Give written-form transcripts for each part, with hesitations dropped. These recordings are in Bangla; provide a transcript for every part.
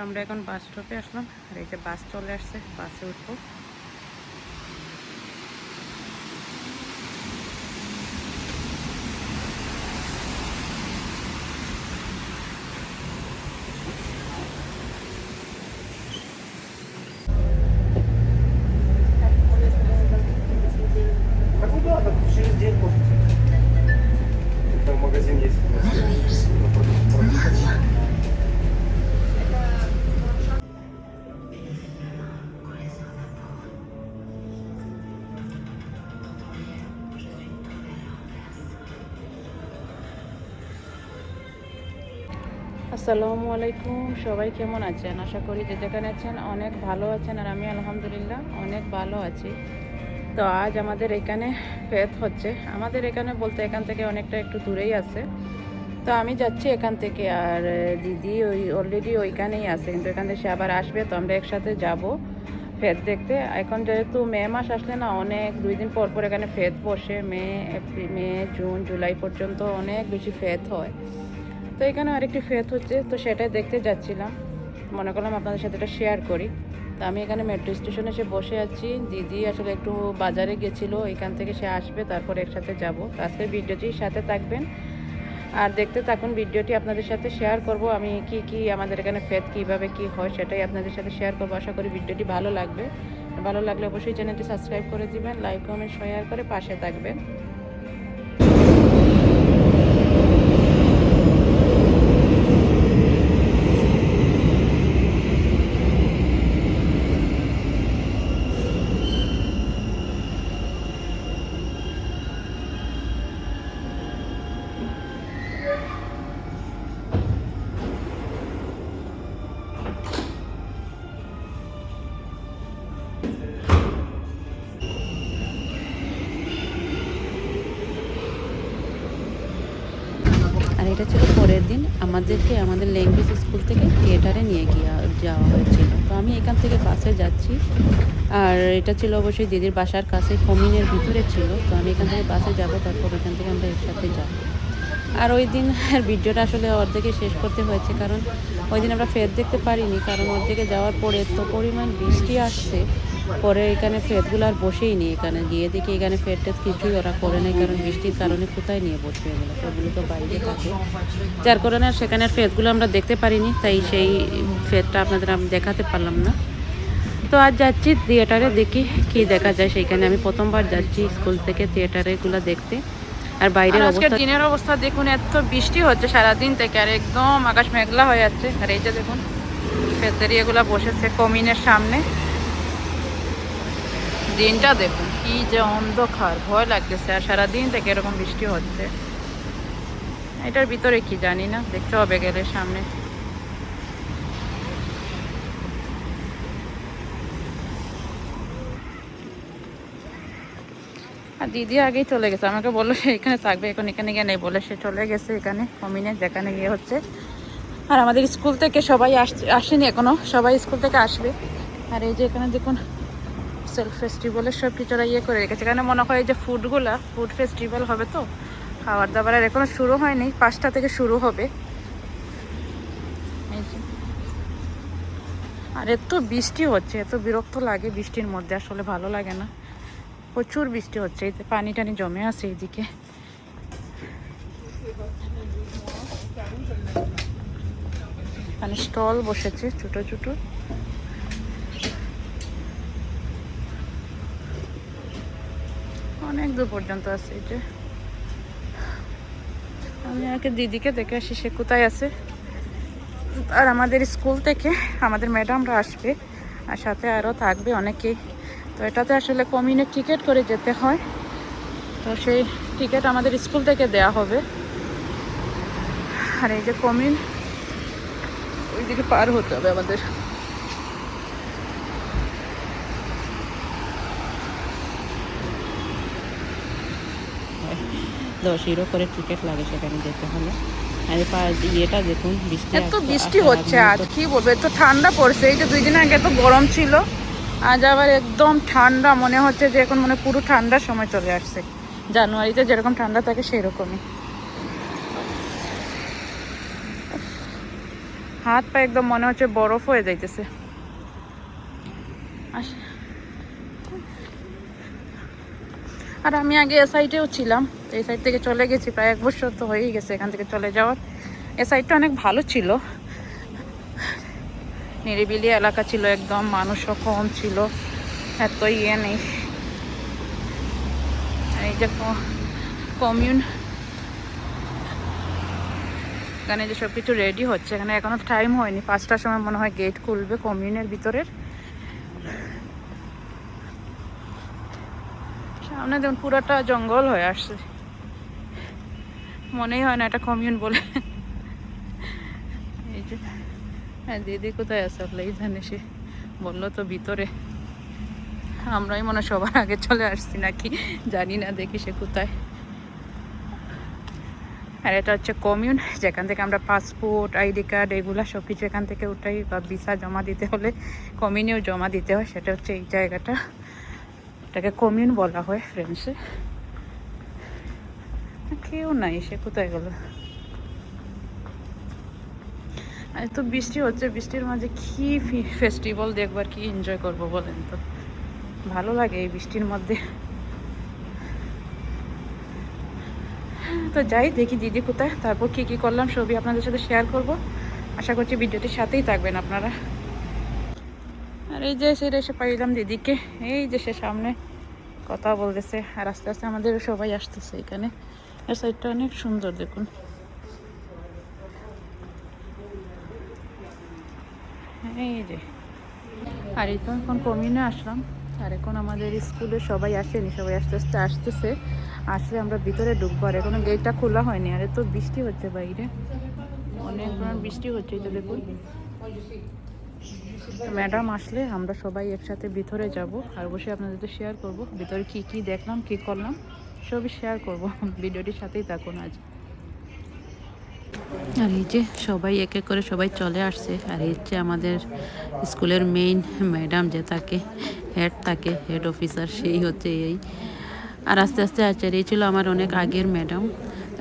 আমরা এখন বাস স্টপে আসলাম, আর এই যে বাস চলে আসছে, বাসে উঠবো। Через день после. Там магазин есть у нас. আসসালামু আলাইকুম, সবাই কেমন আছেন? আশা করি যে যেখানে আছেন অনেক ভালো আছেন, আর আমি আলহামদুলিল্লাহ অনেক ভালো আছি। তো আজ আমাদের এখানে ফেত হচ্ছে, আমাদের এখানে বলতে এখান থেকে অনেকটা একটু দূরেই আছে। তো আমি যাচ্ছি এখান থেকে, আর দিদি অলরেডি ওইখানেই আছে, কিন্তু এখান থেকে সে আবার আসবে, তো আমরা একসাথে যাব ফেত দেখতে। এখন যেহেতু মে মাস আসলে না, অনেক 2 দিন পর পর এখানে ফেত বসে, মে জুন জুলাই পর্যন্ত অনেক বেশি ফেত হয়। তো এখানে আরেকটি ফেত হচ্ছে, তো সেটাই দেখতে যাচ্ছিলাম, মনে করলাম আপনাদের সাথে এটা শেয়ার করি। তো আমি এখানে মেট্রো স্টেশনে এসে বসে আছি, দিদি আসলে একটু বাজারে গেছিলো, এখান থেকে সে আসবে, তারপর একসাথে যাব। তো আজকের ভিডিওটির সাথে থাকবেন আর দেখতে থাকুন। ভিডিওটি আপনাদের সাথে শেয়ার করব আমি কি আমাদের এখানে ফেত কীভাবে কি হয় সেটাই আপনাদের সাথে শেয়ার করবো। আশা করি ভিডিওটি ভালো লাগবে, ভালো লাগলে অবশ্যই চ্যানেলটি সাবস্ক্রাইব করে দিবেন, লাইক কমেন্ট শেয়ার করে পাশে থাকবেন। আর এটা ছিল পরের দিন, আমাদের ল্যাঙ্গুয়েজ স্কুল থেকে থিয়েটারে নিয়ে যাওয়া হয়েছিল। তো আমি এখান থেকে বাসে যাচ্ছি, আর এটা ছিল অবশ্যই দিদির বাসার কাছে, কমিনের ভিতরে ছিল। তো আমি এখান থেকে বাসে যাব, তারপর এখান থেকে আমরা একসাথে যাব। আর ওই দিন ভিডিওটা আসলে অর্ধেকে শেষ করতে হয়েছে, কারণ ওই দিন আমরা ফের দেখতে পারিনি, কারণ অর্ধেকে যাওয়ার পরে এত পরিমাণ বৃষ্টি আসছে, পরে এখানে ফেরগুলো আর বসেই নি। এখানে গিয়ে দেখি এখানে ফের টের কিছুই ওরা করে নাই, কারণ বৃষ্টির কারণে কোথায় নিয়ে বসবে এগুলো, সেগুলো তো বাইরে থাকে, যার কারণে সেখানে ফেরগুলো আমরা দেখতে পারিনি, তাই সেই ফেরটা আপনাদের আমি দেখাতে পারলাম না। তো আজ যাচ্ছি থিয়েটারে, দেখি কি দেখা যায় সেইখানে। আমি প্রথমবার যাচ্ছি স্কুল থেকে থিয়েটারে এগুলো দেখতে। আর বাইরের অবস্থা, দিনের অবস্থা দেখুন, এত বৃষ্টি হচ্ছে সারাদিন থেকে, আর একদম আকাশ মেঘলা হয়ে যাচ্ছে। আর এই যে দেখুন ফেতেরি এগুলা বসেছে কমিনের সামনে, দিনটা দেখুন কি যে অন্ধকার, ভয় লাগতেছে। আর সারাদিন থেকে এরকম বৃষ্টি হচ্ছে, এটার ভিতরে কি জানি না, দেখতে হবে গেলে সামনে। আর দিদি আগেই চলে গেছে, আমাকে বললো সে এখানে থাকবে, এখন এখানে গিয়ে নেই বলে সে চলে গেছে এখানে কমিনে, যেখানে গিয়ে হচ্ছে। আর আমাদের স্কুল থেকে সবাই আসেনি এখনো, সবাই স্কুল থেকে আসবে। আর এই যে এখানে দেখুন সেলফ ফেস্টিভ্যালের সব টিচাররা করে রেখেছে, এখানে মনে হয় যে ফুড ফেস্টিভ্যাল হবে, তো খাবার দাবারের এখনো শুরু হয়নি, 5টা থেকে শুরু হবে। এই যে, আর এত বৃষ্টি হচ্ছে, এত বিরক্ত লাগে বৃষ্টির মধ্যে, আসলে ভালো লাগে না, প্রচুর বৃষ্টি হচ্ছে। এই যে পানি টানি জমে আছে এইদিকে। এখানে স্টল বসেছে ছোট ছোট, অনেক দূর পর্যন্ত আছে। এই যে আমি আগে দিদিকে দেখে আসি সে কোথায় আছে। আর আমাদের স্কুল থেকে আমাদের ম্যাডামরা আসবে, আর সাথে আরও থাকবে অনেকেই। তো এটাতে আসলে কমিউনিটি টিকিট করে যেতে হয়, তো সেই টিকিট আমাদের স্কুল থেকে দেয়া হবে। আর এই যে কমিউন, ওইদিকে পার হতে হবে আমাদের। €10 করে টিকিট লাগে সেখানে যেতে হলে। আর ইয়েটা দেখুন, এত বৃষ্টি হচ্ছে আজ, কি বলবো, এত ঠান্ডা পড়ছে। এই যে 2 দিন আগে এত গরম ছিল, আজ আবার একদম ঠান্ডা, মনে হচ্ছে যে এখন পুরো ঠান্ডার সময় চলে আসছে। জানুয়ারিতে যেরকম ঠান্ডা থাকে সেরকমই। হাত পা একদম মনে হচ্ছে বরফ হয়ে যাইতেছে। আর আমি আগে এ সাইডেও ছিলাম, তো এই সাইড থেকে চলে গেছি, প্রায় 1 বছর তো হয়েই গেছে এখান থেকে চলে যাওয়ার। এ সাইডটা অনেক ভালো ছিল, নিরিবিলি এলাকা ছিল একদম, মানুষও কম ছিল, এত ইয়ে নেই। এই যে কমিউন, এখানে যে সব কিছু রেডি হচ্ছে, এখানে এখনো টাইম হয়নি, 5টার সময় মনে হয় গেট খুলবে কমিউনের ভিতরের। সামনে দেখুন পুরাটা জঙ্গল হয়ে আসছে, মনেই হয় না এটা কমিউন বলে। এই যে হ্যাঁ, দিদি কোথায় আছে আপনি জানে, সে বললো তো ভিতরে, আমরাই মনে হয় সবার আগে চলে আসছি নাকি জানি না, দেখি সে কোথায়। আর এটা হচ্ছে কমিউন, যেখান থেকে আমরা পাসপোর্ট, আইডি কার্ড এগুলা সব কিছু এখান থেকে উঠাই, বা ভিসা জমা দিতে হলে কমিউনেও জমা দিতে হয়। সেটা হচ্ছে এই জায়গাটা, এটাকে কমিউন বলা হয় ফ্রেন্ডসে। কেউ নাই, সে কোথায় গেল? আর তো বৃষ্টি হচ্ছে, বৃষ্টির মাঝে কি ফেস্টিভ্যাল দেখবার, কি এনজয় করবো বলেন তো? ভালো লাগে এই বৃষ্টির মধ্যে। তো যাই দেখি দিদি কোথায়, তারপর কি কি করলাম সবই আপনাদের সাথে শেয়ার করব। আশা করছি ভিডিওটির সাথেই থাকবেন আপনারা। আর এই যে সেটা এসে পাইলাম দিদিকে, এই যে সে সামনে কথা বলতেছে, আর আস্তে আস্তে আমাদের সবাই আসতেছে এখানে। এই সাইডটা অনেক সুন্দর দেখুন। এই যে, আর এই তো এখন কমিউনে আসলাম, আর এখন আমাদের স্কুলে সবাই আসেনি, সবাই আস্তে আস্তে আসতেছে, আসলে আমরা ভিতরে ঢুকবো। আর এখনো গেটটা খোলা হয়নি, আর তো বৃষ্টি হচ্ছে বাইরে, অনেক বৃষ্টি হচ্ছে, এই তো দেখুন। ম্যাডাম আসলে আমরা সবাই একসাথে ভিতরে যাব, আর অবশ্যই আপনাদের তো শেয়ার করব ভিতরে কি কি দেখলাম, কি করলাম, সবই শেয়ার করব। ভিডিওটির সাথেই থাকুন আজ। আর এই যে সবাই এক এক করে সবাই চলে আসছে, আর এই হচ্ছে আমাদের স্কুলের মেইন ম্যাডাম, যে থাকে হেড, থাকে হেড অফিসার, সেই হচ্ছে এই। আর আস্তে আস্তে আচার, এই ছিল আমার অনেক আগের ম্যাডাম,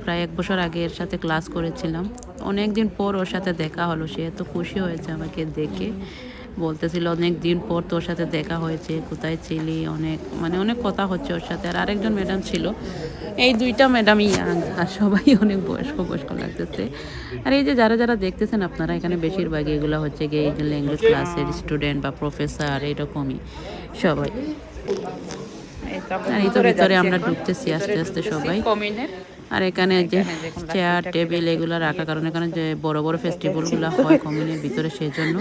প্রায় 1 বছর আগে এর সাথে ক্লাস করেছিলাম। অনেক দিন পর ওর সাথে দেখা হলো, সে এত খুশি হয়েছে আমাকে দেখে, বলতেছিল অনেক দিন পর তোর সাথে দেখা হয়েছে, কোথায় ছিলি, অনেক মানে অনেক কথা হচ্ছে ওর সাথে। আর আরেকজন ম্যাডাম ছিল, এই 2টা ম্যাডামই ইয়াং, আর সবাই অনেক বয়স্ক বয়স্ক লাগতেছে। আর এই যে যারা যারা দেখতেছেন আপনারা, এখানে বেশিরভাগই এগুলো হচ্ছে গিয়ে এই যে ল্যাঙ্গুয়েজ ক্লাসের স্টুডেন্ট বা প্রফেসর, এরকমই সবাই। আর এই তো ভিতরে আমরা ঢুকতেছি আস্তে আস্তে সবাই। আর এখানে যে চেয়ার টেবিল এগুলো রাখা, কারণ এখানে যে বড় বড় ফেস্টিভ্যালগুলো হয় কমিউনের ভিতরে, সেই জন্য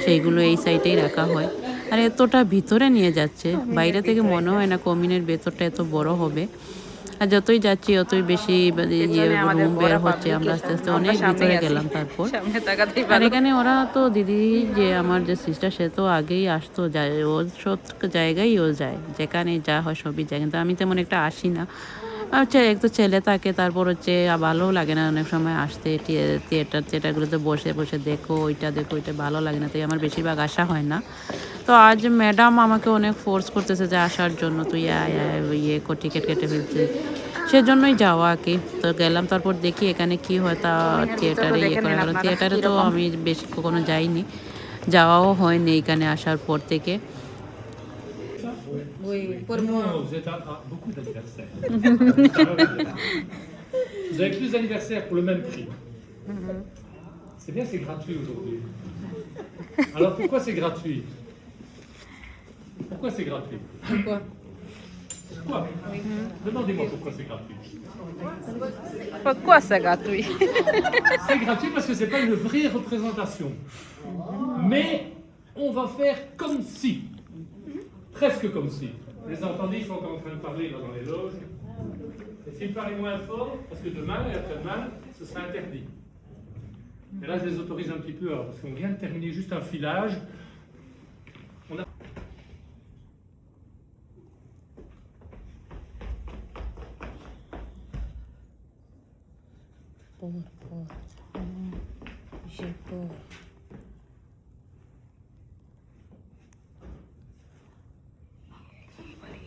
সেইগুলো এই সাইডেই রাখা হয়। আর এতটা ভিতরে নিয়ে যাচ্ছে, বাইরে থেকে মনে হয় না কমিউনের ভেতরটা এত বড় হবে। আর যতই যাচ্ছি অতই বেশি রুম বের হচ্ছে, আমরা আস্তে আস্তে অনেক ভিতরে গেলাম। তারপর আর এখানে ওরা তো দিদি, যে আমার যে সিস্টার, সে তো আগেই আসতো, যায় ও সব জায়গায় ও যায়, যেখানে যা হয় সবই যায়, কিন্তু আমি তেমন একটা আসি না। আচ্ছা, একটু ছেলে থাকে, তারপর হচ্ছে ভালোও লাগে না অনেক সময় আসতে, থিয়েটারগুলোতে বসে বসে দেখো, ওইটা দেখো, ওইটা ভালো লাগে না, তাই আমার বেশিরভাগ আসা হয় না। তো আজ ম্যাডাম আমাকে অনেক ফোর্স করতেছে যে আসার জন্য, তুই ইয়ে টিকিট কেটে ফেলছে, সেজন্যই যাওয়া আর কি। তো গেলাম, তারপর দেখি এখানে কি হয়, তা থিয়েটারে ইয়ে করা, কারণ থিয়েটারে তো আমি বেশি কখনো যাইনি, যাওয়াও হয়নি এখানে আসার পর থেকে। Oui, pour moi. Non, vous êtes à beaucoup d'anniversaires. Vous avez plus d'anniversaires pour le même prix. C'est bien, c'est gratuit aujourd'hui. Alors pourquoi c'est gratuit? Pourquoi c'est gratuit? Pourquoi? Pourquoi? Demandez-moi pourquoi c'est gratuit. Pourquoi c'est gratuit? C'est gratuit parce que c'est pas une vraie représentation. Mais on va faire comme si. Presque comme si. Vous les entendez, ils sont en train de parler là dans les loges. S'ils parlent moins fort, parce que demain et après-demain, ce sera interdit. Et là, je les autorise un petit peu, parce qu'on vient de terminer juste un filage. On a... J'ai peur.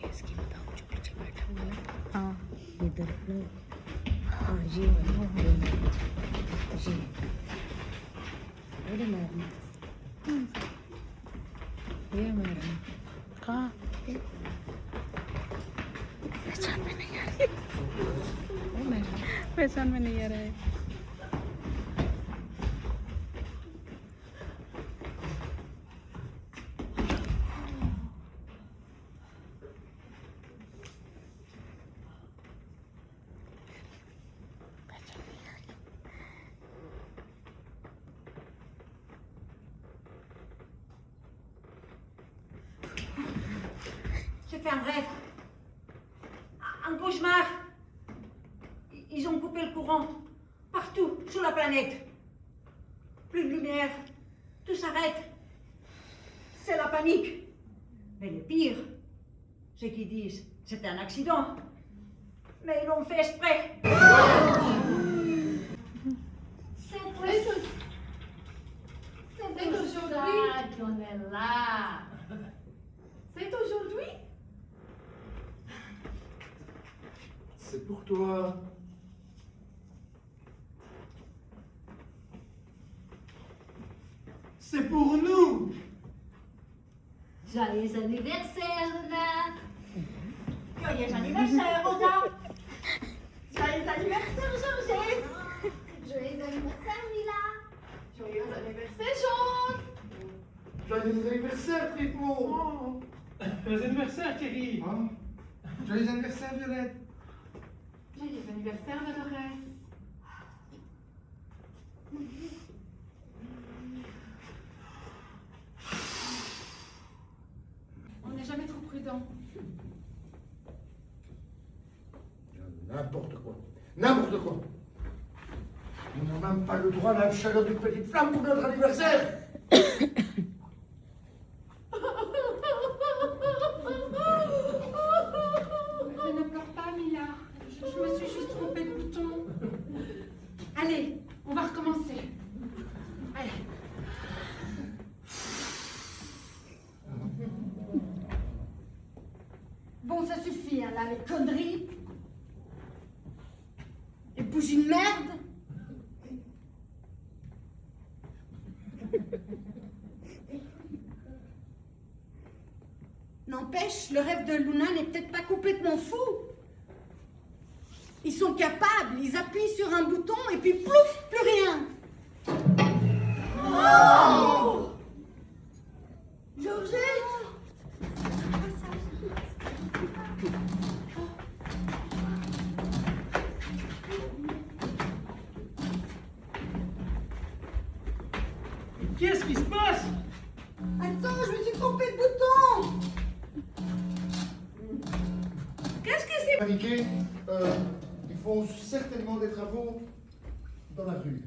इसकी बताओ, जो पीछे बैठा हुआ है हाँ, इधर लो। हाँ, ये वाला ये هذا مرمى هي مرمى कहाँ वो مرمى पहचान में नहीं आ रहा है J'ai fait un rêve. Un cauchemar. Ils ont coupé le courant. Partout, sur la planète. Plus de lumière. Tout s'arrête. C'est la panique. Mais le pire, c'est qu'ils disent c'est un accident. Mais ils l'ont fait exprès. C'est aujourd'hui qu'on est là. C'est aujourd'hui. C'est pour toi. C'est pour nous. Joyeux anniversaire, Luna. Joyeux anniversaire, Rosa. Joyeux anniversaire, Georgette. Joyeux anniversaire, Mila. Joyeux anniversaire, Jean. Joyeux anniversaire, Trifon. Joyeux anniversaire, Thierry. Hein? Joyeux anniversaire, Violette. Joyeux anniversaire, Dolores. On n'est jamais trop prudent. N'importe quoi. N'importe quoi. On n'a même pas le droit à la chaleur d'une petite flamme pour notre anniversaire. Ne pleure pas, Mila. Je me suis juste trompée de bouton. Allez, on va recommencer. Allez. Bon, ça suffit, hein, là, les conneries. Les bougies de merde. N'empêche, le rêve de Luna n'est peut-être pas complètement fou. Ils sont capables, ils appuient sur un bouton et puis plouf, plus rien. Oh Georgette. Qu'est-ce qui se passe? Attends, je me suis trompée de bouton. Qu'est-ce que c'est? Paniquer, ils font certainement des travaux dans la rue.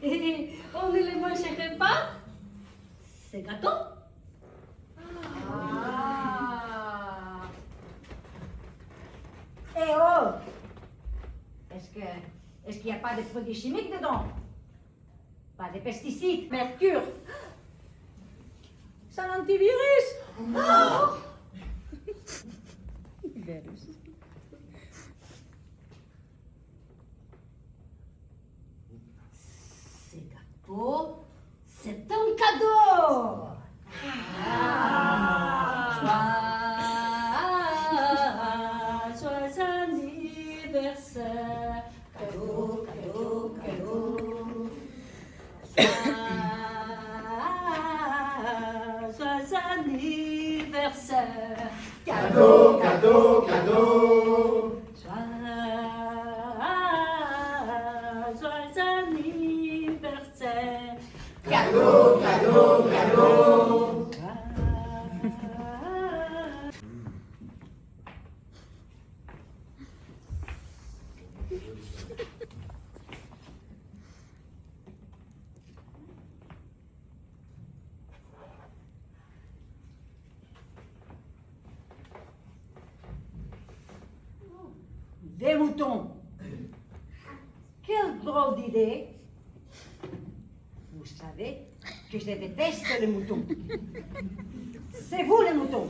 Et on ne les mangerait pas? C'est gâteau? Eh oh! Est-ce qu'il n'y a pas de produits chimiques dedans? Pas de pesticides, mercure? C'est un antivirus? Oh! Ces gâteaux, c'est un cadeau. Joyeux anniversaire. Cadeau, cadeau, cadeau. Joyeux anniversaire. Cadeau, cadeau, cadeau. Joyeux anniversaire. Cadeau, cadeau, cadeau. Des moutons. Quelle drôle d'idée. Vous savez que je déteste les moutons. C'est vous les moutons.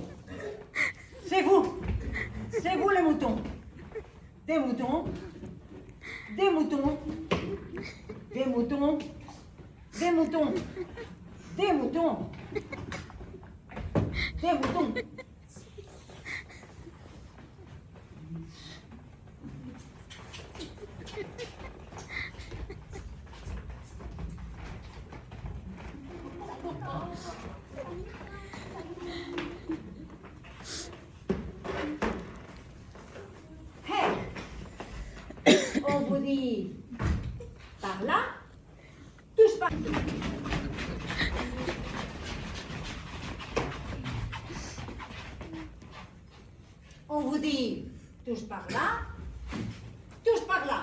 C'est vous. C'est vous les moutons. Des moutons. Des moutons. Des Des moutons. Des moutons. Des moutons. Des moutons. Hey, on vous dit par là, touche par. On vous dit touche par là, touche par là.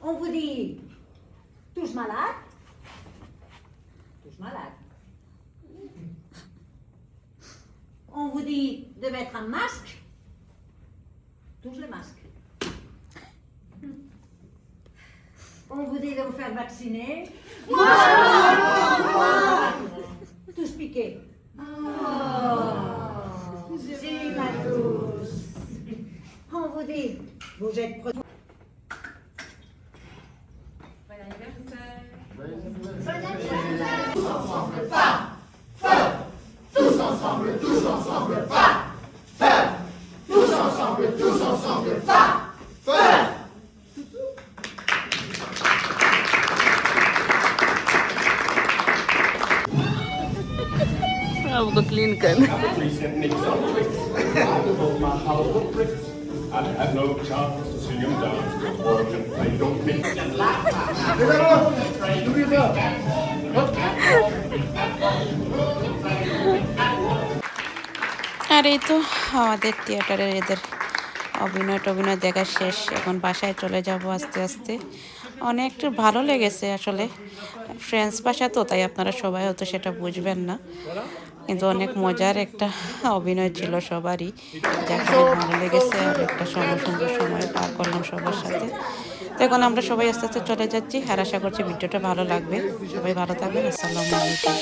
On vous dit touche malade, touche malade. On vous dit de mettre un masque, touche le masque. On vous dit de vous faire vacciner. Tous piqués. C'est pas tous. On vous dit, vous êtes protégés. Bon anniversaire. Tous ensemble, tous ensemble, pas peur. Tous ensemble, tous ensemble, pas peur. अब तो क्लीन कर Recent exotic. Although my house was brick, I had no chance to see him dance. Organ play don't mix. N'oubliez pas. আর এই তো আমাদের থিয়েটারের এদের অভিনয় টভিনয় দেখা শেষ। এখন বাসায় চলে যাব আস্তে আস্তে। অনেক ভালো লেগেছে আসলে, ফ্রেঞ্চ ভাষা তো, তাই আপনারা সবাই হয়তো সেটা বুঝবেন না, কিন্তু অনেক মজার একটা অভিনয় ছিল সবারই, যাকে ভালো লেগেছে। আর একটা সুন্দর সময় পার করলাম সবার সাথে। তো এখন আমরা সবাই আস্তে আস্তে চলে যাচ্ছি, আর আশা করছি ভিডিওটা ভালো লাগবে। সবাই ভালো থাকবেন। আসসালামু আলাইকুম।